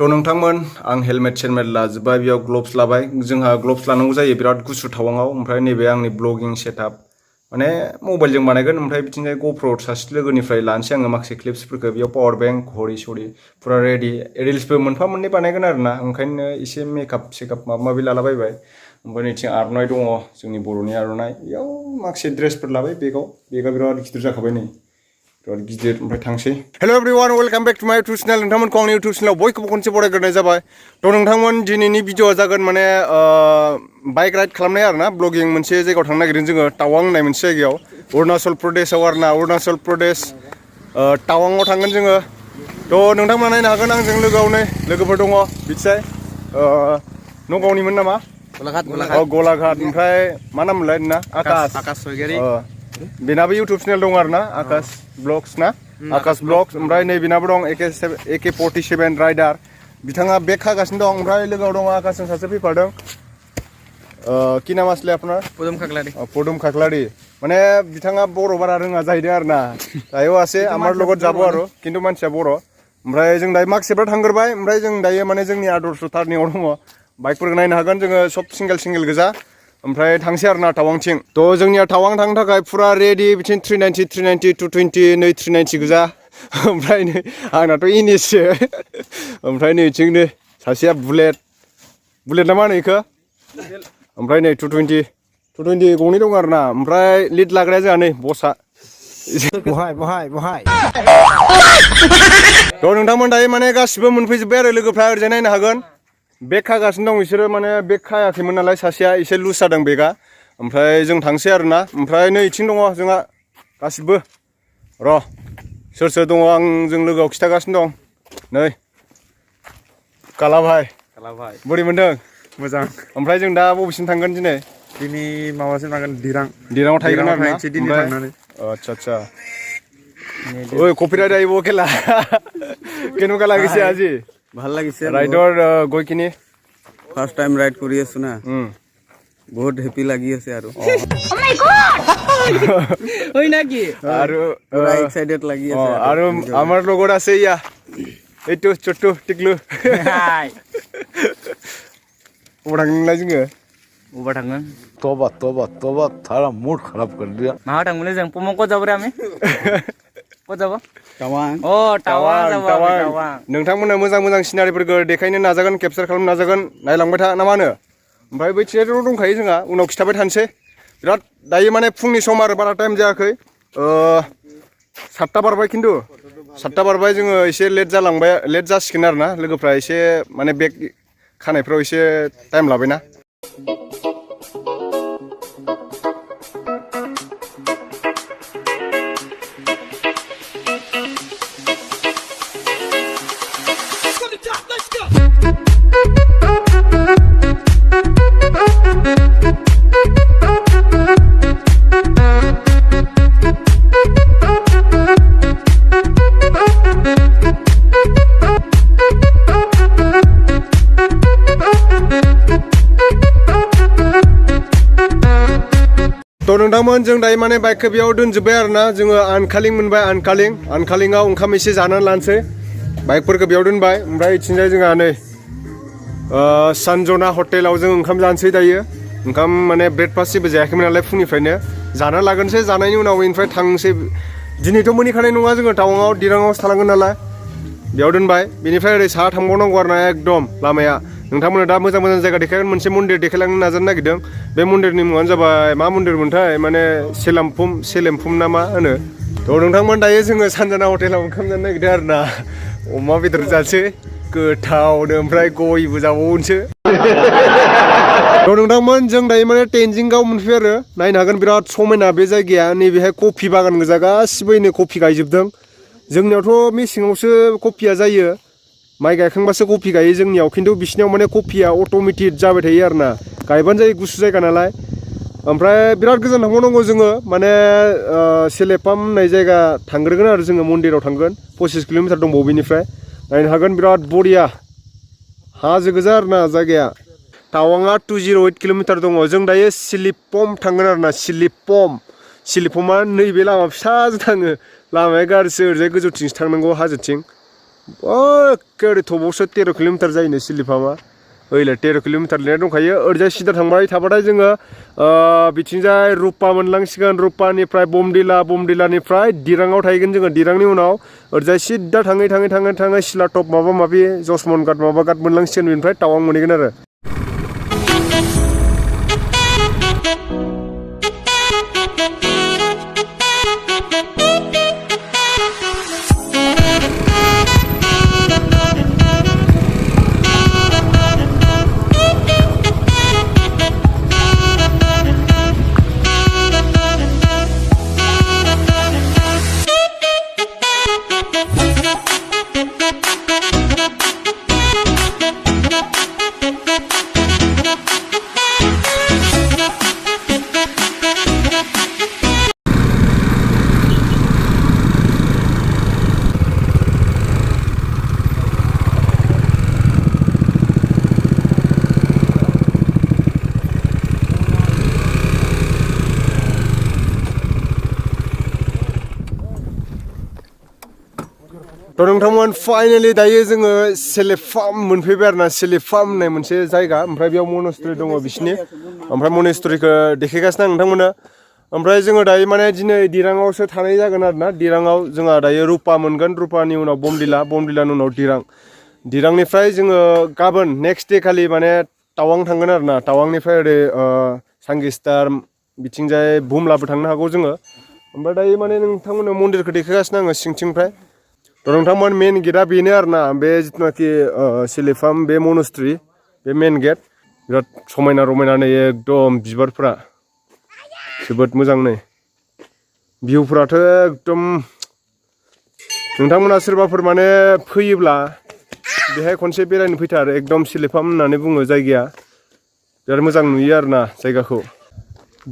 थ' नोंथांमोन आं हेलमेट सेलमेट लाजोब्बाय बेयाव ग्लभ्स लाबाय जोंहा ग्लभ्स लानांगौ जायो बिराद गुसु टावाङाव ओमफ्राय नैबे आंनि ब्लगिं सेटआप माने मबाइलजों बानायगोन ओमफ्राय बिथिंजाय गप्र सासे लोगोनिफ्राय लानोसै आङो माखासे क्लिप्सफोरखौ बेयाव पावार बेंक घरि सरि फुरा रेडि रिल्सबो मोनफा मोननै बानायगोन आरोना ओंखायनो एसे मेकआप सेकआप माबा माबि लालाबायबाय ओमफ्राय नैथिं आर'नाइ दङ जोंनि बर'नि आर'नाइ बेयाव माखासे ड्रेसफोर लाबाय बेगा बिराद गिदिर जाखाबाय नै बिराद गिदिर ओमफ्राय थांसै हेल' एभ्रिवान वेलकाम बेक टु माय इउटुब चेनेल नोंथांमोनखौ आंनि इउटुब चेनेलाव बयखौबो खनसे बरायग्रोनाय जाबाय थ' नोंथांमोन दिनैनि भिडिअआ जागोन माने बाइक राइड खालामनाय आरोना ब्लगिं मोनसे जायगायाव थांनो नागिरदों जोङो टावां होननाय मोनसे जायगायाव अरुणाचल प्रदेशआव आरोना अरुणाचल प्रदेश टावाङाव थांगोन जोङो थ' नोंथांमोना नायनो हागोन आंजों लोगोआवनो लोगोफोर दङ बिथिजाय नगावनिमोन नामा गलाघाट ओमफ्राय मा नाम मोनलाय नोंना आकाश स्वरगियारि बेनाबो इउटुब चेनेल दं आरोना आकाश ब्लग्स ना आकाश ब्लग्स ओमफ्राय नै बेनाबो दं AK-47 राइडार बिथाङा बेग खागासिनो दं ओमफ्राय लोगोआव दङ आकाशजों सासे फैफादों कि नाम आसले आपनार पदम खाख्लारि माने बिथाङा बर' बारा रोङा जाहैदों आरोना दायो आसे आमार লগত যাব आरो खिन्थु मानसिया बर' ओमफ्राय जों दायो माखासेफ्रा थांग्रोबाय ओमफ्राय जों दायो माने जोंनि आदर्श टार्निंआव दङ बाइकफोरखौ नायनो हागोन जोङो सब सिंगेल गोजा ओमफ्राय थांसै आरोना टावांथिं थ' जोंनिया टावां थांनो थाखाय फुरा रेडि बिथिं 390 220 नै 390 गोजा ओमफ्राय नै आंनाथ' इनिससो ओमफ्राय नैथिंनो सासेया बुलेट ना मा होनो इखो ओमफ्राय नै 220 गंनै दं आरोना ओमफ्राय लिड लाग्राया जोंहा नै बसआ बहाय थ' नोंथांमोन दायो माने गासिबो मोनफैजोब्बाय आरो लोगोफ्रा ओरैजाय नायनो हागोन बेग खागासिनो दं बिसोरो माने बेग खायाखैमोन नालाय सासेया एसे लुज जादों बेगा ओमफ्राय जों थांसै आरोना ओमफ्राय नै इथिं दङ जोंहा गासिबो र' सोर दङ आंजों लोगोआव खिथागासिनो दं नै काला भाइ बोरै मोनदों मोजां ओमफ्राय जों दा बबेसिम थांगोन दिनै माबासिम थांगोन दिराङाव थांगोन आरोना अच्छा ओइ कपिराइट আহিব কেলা কেনেকুৱা লাগিছে আজি ভাল লাগিছে ৰাইডৰ গৈকিনি ফাৰ্ষ্ট টাইম ৰাইড কৰি আছো না বহুত হেপি লাগি আছে আৰু Oh my god! Hoy naki? আৰু পুৰা এক্সাইটেড লাগি আছে আৰু আমাৰ লগত আছে ইয়া এইটো চট্টু টিকলু Hai. उड़ांलाय जोङो Uba tangan. तोबा थारा मूड खराब कर दिया Maha tangmule jang pomo ko jabo ami. Ko jabo? টাৱাং Oh, tawang. नोंथांमोना मोजां सिनारिफोरखौ देखायनो नाजागोन केपचार खालामनो नाजागोन नायलांबाय था ना मा होनो ओमफ्राय बै थियाथाराव दंखायो जोंहा उनाव खिथाबाय थानोसै बिराद दायो माने फुंनि सम आरो बारा टाइम जायाखै 7टा बारबाय खिन्थु 7टा बारबाय जोङो एसे लेट जासिगोन आरोना लोगोफ्रा एसे माने बेग खानायफ्राव एसे टाइम लाबायना थ' नोंथांमोन जों दायो माने बाइकखौ बेयाव दोनजोब्बाय आरोना जोङो आनखालिं मोनबाय आनखालिंआव ओंखाम एसे जानानै लानोसै बाइकफोरखौ बेयाव दोनबाय ओमफ्राय इथिंजाय जोंहा नै सानजना हटेलाव जों ओंखाम जानोसै दायो ओंखाम माने ब्रेकफास्ट जेबो जायाखैमोन नालाय फुंनिफ्रायनो जाना लागोनसै जानायनि उनाव बेनिफ्राय थांसै दिनैथ' मोनहैखानाय नङा जोङो टावाङाव दिराङावसो थानांगोन नालाय बेयाव दोनबाय बेनिफ्राय ओरै साहा थांबावनांगौ आरोना एकदम लामाया नोंथांमोना दा मोजां जायगा देखायगोन मोनसे मन्दिर देखायलांनो नाजानो नागिरदों बे मन्दिरनि मुङानो जाबाय मा मन्दिरमोनथाय माने सेलेमफुम ना मा होनो थ' नोंथांमोन दायो जोङो सानजाना हटेलाव ओंखाम जानो नागिरदों आरोना अमा बेदर जानोसै गोथावनो ओमफ्राय गयबो जाबावनोसै थ' नोंथांमोन जों दायो माने टेनजिंआव मोनफैबाय आरो नायनो हागोन बिराद समायना बे जायगाया नैबेहाय कफि बागान गोजा गासिबो नै कफि गायजोबदों जोंनियावथ' मेसेङावसो कफिया जायो माइ गायखांबासो कफि गायो जोंनियाव खिन्थु बिसिनियाव माने कफिया अट'मेटिक जाबाय थायो आरोना गायबानो जायो गुसु जायगा नालाय ओमफ्राय बिराद गोजान थांबावनांगौ जोङो माने सेलेपाम होननाय जायगा थांग्रोगोन आरो जोङो मन्दिराव थांगोन 25 किल'मिटार दंबावो बेनिफ्राय नायनो हागोन बिराद बरिया हाजो गोजा आरोना जायगाया टावाङा 208 किल'मिटार दङ जों दायो सिलिपम थांगोन आरोना सिलिपमा नैबे लामा फिसाजों थाङो लामाया गाज्रिसो ओरैजाय गोजौथिंसो थांनांगौ हाजोथिं ओरै थबावसो 13 किल'मिटार जायोनो सिलिफामा ओइलाय 13 किल'मिटार लिरनाय दंखायो ओरैजाय सिदा थांबाय थाबाथाय जोङो बिथिंजाय रुपा मोनलांसिगोन रुपानिफ्राय बमदिला बमदिलानिफ्राय दिराङाव थाहैगोन जोङो दिरांनि उनाव ओरैजाय सिदा थाङै सिलाटप माबा माबि जसमन घाट माबा घाट मोनलांसिगोन बेनिफ्राय टावां मोनहैगोन आरो थ' नोंथांमोन फाइनालि दायो जोङो सेलेफाम मोनफैबाय आरोना सेलेफाम होननाय मोनसे जायगा ओमफ्राय बेयाव मनेस्ट्रि दङ बिसिनि ओमफ्राय मनेस्ट्रिखौ देखायगासिनो आं नोंथांमोननो ओमफ्राय जोङो दायो माने दिनै दिराङावसो थानाय जागोन आरोना दिराङाव जोंहा दायो रुपा मोनगोन रुपानि उनाव बमदिलानि उनाव दिरांनिफ्राय जोङो गाबोन नेक्स्ट दे खालि माने टावां थांगोन आरोना टावांनिफ्राय ओरै सांगिस्टार बिथिंजाय बुमलाबो थांनो हागौ जोङो ओमफ्राय दायो माने नोंथांमोननो मन्दिरखौ देखायगासिनो आङो सिंथिंनिफ्राय थ' नोंथांमोन मेन गेटआ बेनो आरोना बे जिथुनाखि सेलेफाम बे मनेस्ट्रि बे मेन गेट बिराद समायना रमायना नै एकदम बिबारफ्रा जोबोद मोजां नै भिउफ्राथ' एकदम नोंथांमोना सोरबाफोर माने फैयोब्ला बेहाय खनसे बेरायनो फैथार एकदम सेलेफाम होननानै बुङो जायगाया बिराद मोजां नुयो आरोना जायगाखौ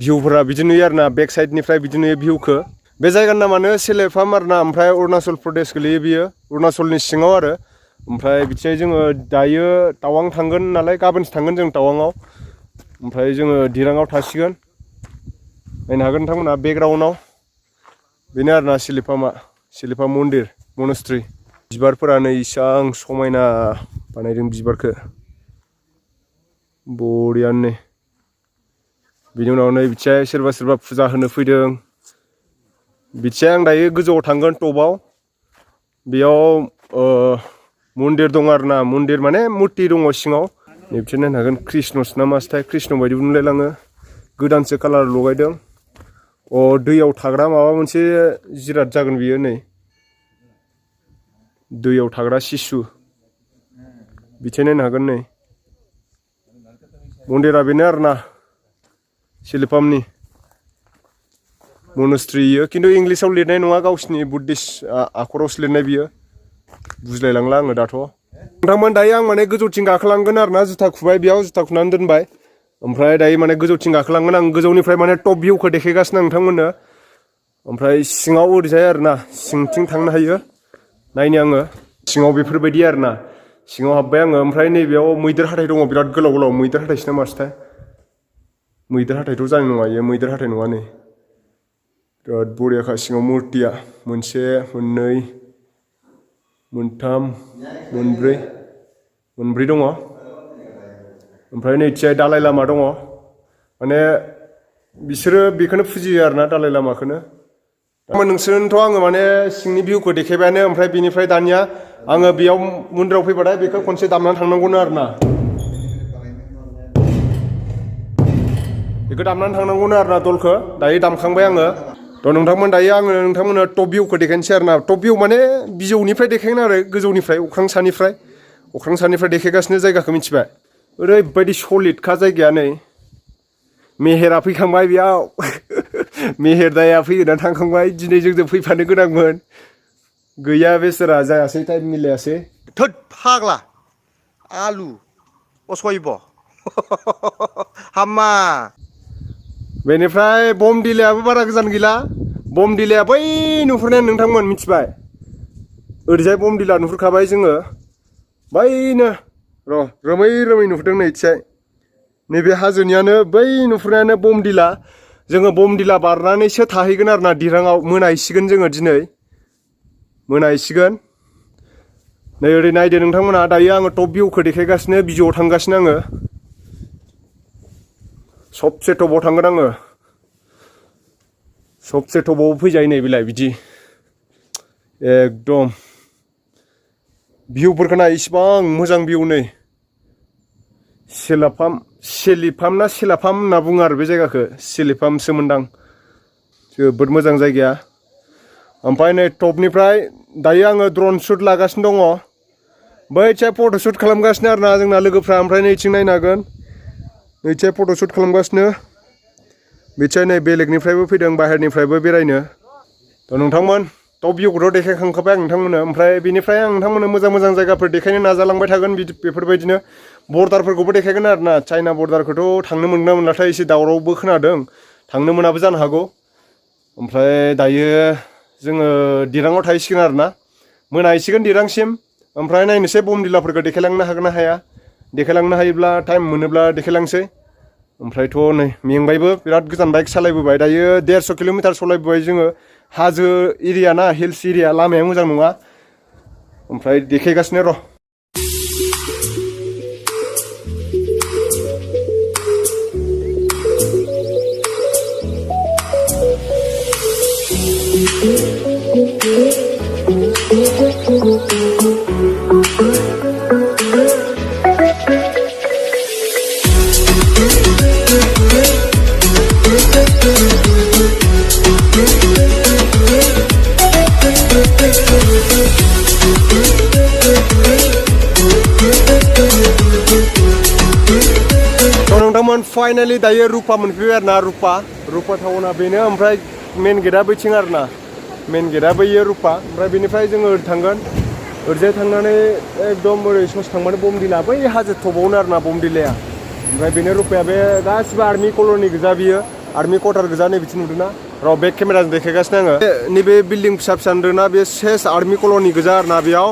भिउफोरा बिदि नुयो आरोना बेक साइडनिफ्राय बिदि नुयो भिउखौ बे जायगानि नामानो सेलेफाम आरोना ओमफ्राय अरुणाचल प्रदेश गोलैयो बियो अरुणाचलनि सिङाव आरो ओमफ्राय बिथिंजाय जोङो दायो टावां थांगोन नालाय गाबोनसो थांगोन जों टावाङाव ओमफ्राय जोङो दिराङाव थासिगोन नायनो हागोन नोंथांमोना बेकग्राउन्डआव बेनो आरोना सेलेफाम मन्दिर मनेस्ट्रि बिबारफोरा नै इसां समायना बानायदों बिबारखौ बरियानो नै बिनि उनाव नै बिथिंजाय सोरबा फुजा होनो फैदों बिथिंजाय आं दायो गोजौआव थांगोन टपआव बेयाव मन्दिर दं आरोना मन्दिर माने मुर्ति दङ सिङाव नै बिथिं नायनो हागोन कृष्णसो ना मासोथाय कृष्ण बायदिबो नुलायलाङो गोदानसो कालार लगायदों दैयाव थाग्रा माबा मोनसे जिराद जागोन बियो नै दैयाव थाग्रा सिसु बिथिं नायनो हागोन नै मन्दिरा बेनो आरोना सेलेफामनि मनेस्ट्रि खिन्थु इंलिसाव लिरनाय नङा गावसिनि बुद्धिस्ट आखरावसो लिरनाय बियो बुजिलायलांला आङो दाथ' नोंथांमोन दायो आं माने गोजौथिं गाखोलांगोन आरोना जुथा खुबाय बेयाव जुथा खुनानै दोनबाय ओमफ्राय दायो माने गोजौथिं गाखोलांगोन आं गोजौनिफ्राय माने टप भिउखौ देखायगासिनो आं नोंथांमोननो ओमफ्राय सिङाव ओरैजाय आरोना सिंथिं थांनो हायो नायनो आङो सिङाव बेफोरबायदि आरोना सिङाव हाबबाय आङो ओमफ्राय नैबेयाव मैदेर हाथाय दङ बिराद गोलाव मैदेर हाथायसो ना मासोथाय मैदेर हाथायथ' जानाय नङा इयो मैदेर हाथाय नङा नै बिराद बरियाखा सिङाव मुर्तिया मोनसे मोननै मोनथाम मोनब्रै दङ ओमफ्राय नैथिहाय दालाइ लामा दङ माने बिसोरो बेखौनो फुजियो आरोना दालाइ लामाखौनो नोंसोरनोथ' आङो माने सिंनि भिउखौ देखायबायानो ओमफ्राय बेनिफ्राय दानिया आङो बेयाव मन्दिराव फैबाथाय बेखौ खनसे दामनानै थांनांगौनो आरोना बेखौ दामनानै थांनांगौनो आरोना दलखौ दायो दामखांबाय आङो थ' नोंथांमोन दायो आङो नोंथांमोननो टप भिउखौ देखायनोसै आरोना टप भिउ माने बिजौनिफ्राय देखायगोन आरो गोजौनिफ्राय अख्रां सानिफ्राय देखायगासिनो जायगाखौ मिथिबाय ओरैबायदि सलिडखा जायगाया नै मेहेरा फैखांबाय बेयाव मेहेर दाया फैनानै थांखांबाय दिनै जोंजों फैफानो गोनांमोन गैया बेसोरा जायासै टाइम मिलायासै थोद फाग्ला आलु असयब हामा बेनिफ्राय बमदिलायाबो बारा गोजान गैला बमदिलाया बै नुहुरनाय नोंथांमोन मिथिबाय ओरैजाय बमदिला नुहुरखाबाय जोङो बैनो रोमै नुहुरदों नैथिहाय नैबे हाजोनियानो बै नुहुरनायानो बमदिला जोङो बमदिला बारनानैसो थाहैगोन आरोना दिराङाव मोनाहैसिगोन जोङो दिनै मोनाहैसिगोन नै ओरै नायदो नोंथांमोना दायो आङो टप भिउखौ देखायगासिनो बिजौआव थांगासिनो आङो सबसे टपाव थांगोन आङो सबसे टपाव फैजायो नै बेलाय बिदि एकदम भिउफोरखौ नाय इसिबां मोजां भिउ नै सेलिफाम ना सेलाफाम होनना बुङो आरो बे जायगाखौ सेलिफामसो मोनदां जोबोद मोजां जायगाया ओमफ्राय नै टपनिफ्राय दायो आङो ड्रन शुट लागासिनो दङ बैथिं फट' शुट खालामगासिनो आरोना जोंना लोगोफ्रा ओमफ्राय नैथिं नायनो हागोन नैथिं फट' शुट खालामगासिनो बिथिं नै बेलेगनिफ्रायबो फैदों बाहेरनिफ्रायबो बेरायनो थ' नोंथांमोन टप भिउखौथ' देखायखांखाबाय आं नोंथांमोननो ओमफ्राय बेनिफ्राय आं नोंथांमोननो मोजां मोजां जायगाफोर देखायनो नाजालांबाय थागोन बेफोरबायदिनो बर्डारफोरखौबो देखायगोन आरोना चाइना बर्डारखौथ' थांनो मोनगोन ना मोनलाथाय एसे दावरावबो खोनादों थांनो मोनाबो जानो हागौ ओमफ्राय दायो जोङो दिराङाव थाहैसिगोन आरोना मोनाहैसिगोन दिरांसिम ओमफ्राय नायनोसै बमदिलाफोरखौ देखायलांनो हागोन ना हाया देखायलांनो हायोब्ला टाइम मोनोब्ला देखायलांसै ओमफ्रायथ' नै मेंबायबो बिराद गोजान बाइक सालायबोबाय दायो 150 किल'मिटार सालायबोबाय जोङो हाजो एरिया ना हिल्स एरिया लामाया मोजां नङा ओमफ्राय देखायगासिनो र' नोंथांमोन फाइनालि दायो रुपा मोनफैबाय आरोना रुपा टाउना बेनो ओमफ्राय मेन गेटआ बैथिं आरोना मेन गेटआ बैयो रुपा ओमफ्राय बेनिफ्राय जोङो ओरै थांगोन ओरैजाय थांनानै एकदम ओरै ससे थांबानो बमदिला बै हाजो टपावनो आरोना बमदिलाया ओमफ्राय बेनो रुपाया बे गासिबो आर्मि कल'नि गोजा बियो आर्मि कवाटार गोजा नै बिथिं नुदोंना र' बेक केमेराजों देखायगासिनो आङो नैबे बिल्डिं फिसा फिसा नुदोंना बे सेस आर्मि कल'नि गोजा आरोना बेयाव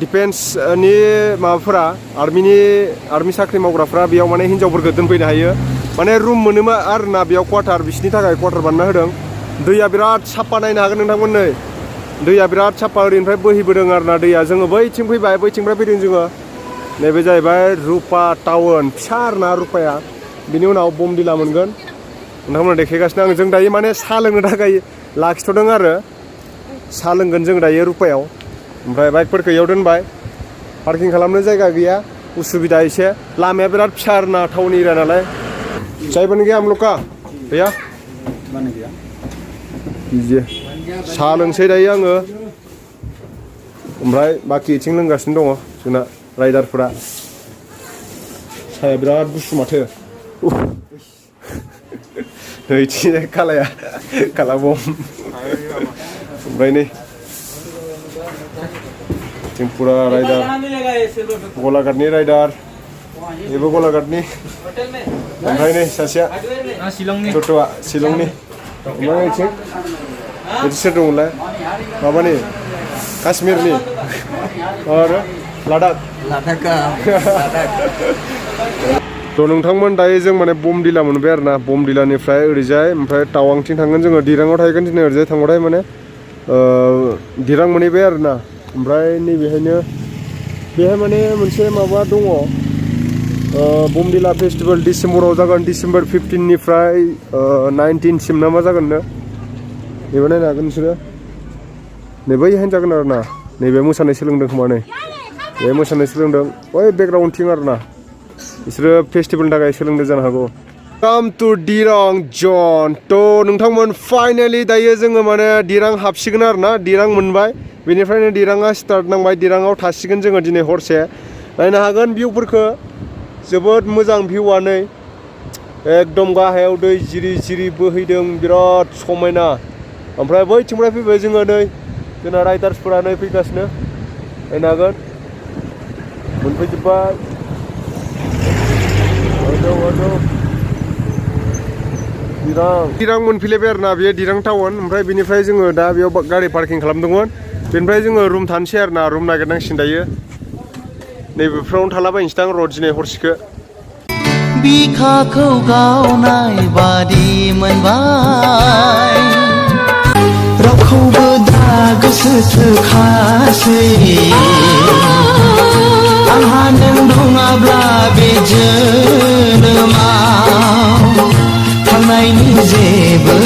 डिफेन्सनि माबाफोरा आर्मि साख्रि मावग्राफ्रा बेयाव माने हिन्जावफोरखौ दोनफैनो हायो माने रुम मोनोमा आरोना बेयाव क्वार्टार बिसिनि थाखाय क्वार्टार बानायना होदों दैया बिराद साफा नायनो हागोन नोंथांमोन नै दैया बिराद साफा ओरैनिफ्राय बोहैबोदों आरोना दैया जोङो बैथिं फैबाय बैथिंनिफ्राय फैदों जोङो नैबे जाहैबाय रुपा टाउन फिसा आरोना रुपाया बिनि उनाव बमदिला मोनगोन नोंथांमोना देखायगासिनो आं जों दायो माने साहा लोंनो थाखाय लाखिथ'दों आरो साहा लोंगोन जों दायो रुपायाव ओमफ्राय बाइकफोरखौ इयाव दोनबाय पार्किं खालामनो जायगा गैया उसुबिदा एसे लामाया बिराद फिसा आरोना टाउन एरिया नालाय चाय बन गया हम लोग का भैया साहा लोंसै दायो आङो ओमफ्राय बाखि इथिं लोंगासिनो दङ जोंना राइडारफोरा साया बिराद गुसु माथो नैथिं काला बम ओमफ्राय नै टेम्पुरा राइडार गलाघाटनि राइडार बेबो गलाघाटनि ओमफ्राय नै सासेया टट'आ शिलंनि ओमफ्राय इथिं बिदि सोर दंमोनलाय माबानि काश्मीरनि आरो लादाख थ' नोंथांमोन दायो जों माने बमदिला मोनबाय आरोना बमदिलानिफ्राय ओरैजाय ओमफ्राय टावांथिं थांगोन जोङो दिराङाव थाहैगोन दिनै ओरैजाय थांबाथाय माने दिरां मोनहैबाय आरोना ओमफ्राय नैबेहायनो बेहाय माने मोनसे माबा दङ बमदिला फेस्टिभेल डिसेम्बराव जागोन डिसेम्बर 15निफ्राय 19सिम ना मा जागोननो नैबे नायनो हागोन नोंसोरो नै बैहायनो जागोन आरोना नैबे मोसानाय सोलोंदों खोमा नै बे मोसानाय सोलोंदों बै बेकग्राउन्डथिं आरोना बिसोरो फेस्टिभेलनि थाखाय सोलोंदों जानो हागौ काम टु दिरां जन थ' नोंथांमोन फाइनालि दायो जोङो माने दिरां हाबसिगोन आरोना दिरां मोनबाय बेनिफ्रायनो दिराङा स्टार्ट नांबाय दिराङाव थासिगोन जोङो दिनै हरसे नायनो हागोन भिउफोरखौ जोबोद मोजां भिउआ नै एकदम गाहायाव दै जिरि जिरि बोहैदों बिराद समायना ओमफ्राय बैथिंनिफ्राय फैबाय जोङो नै जोंना राइडार्सफोरा नै फैगासिनो नायनो हागोन मोनफैजोब्बाय दिरां मोनफैलायबाय आरोना बेयो दिरां टाउन ओमफ्राय बेनिफ्राय जोङो दा बेयाव गारि पार्किं खालामदोंमोन बेनिफ्राय जोङो रुम थानोसै आरोना रुम नागिरनांसिगोन दायो नैबेफ्रावनो थालाबायनोसै र' दिनै हरसेखौ बिखाखौ गावनाय बादि मोनबाय रावखौबो गोसोथो खासै आंहा नों दङाब्ला बे जोनोमाव थांनायनि जेबो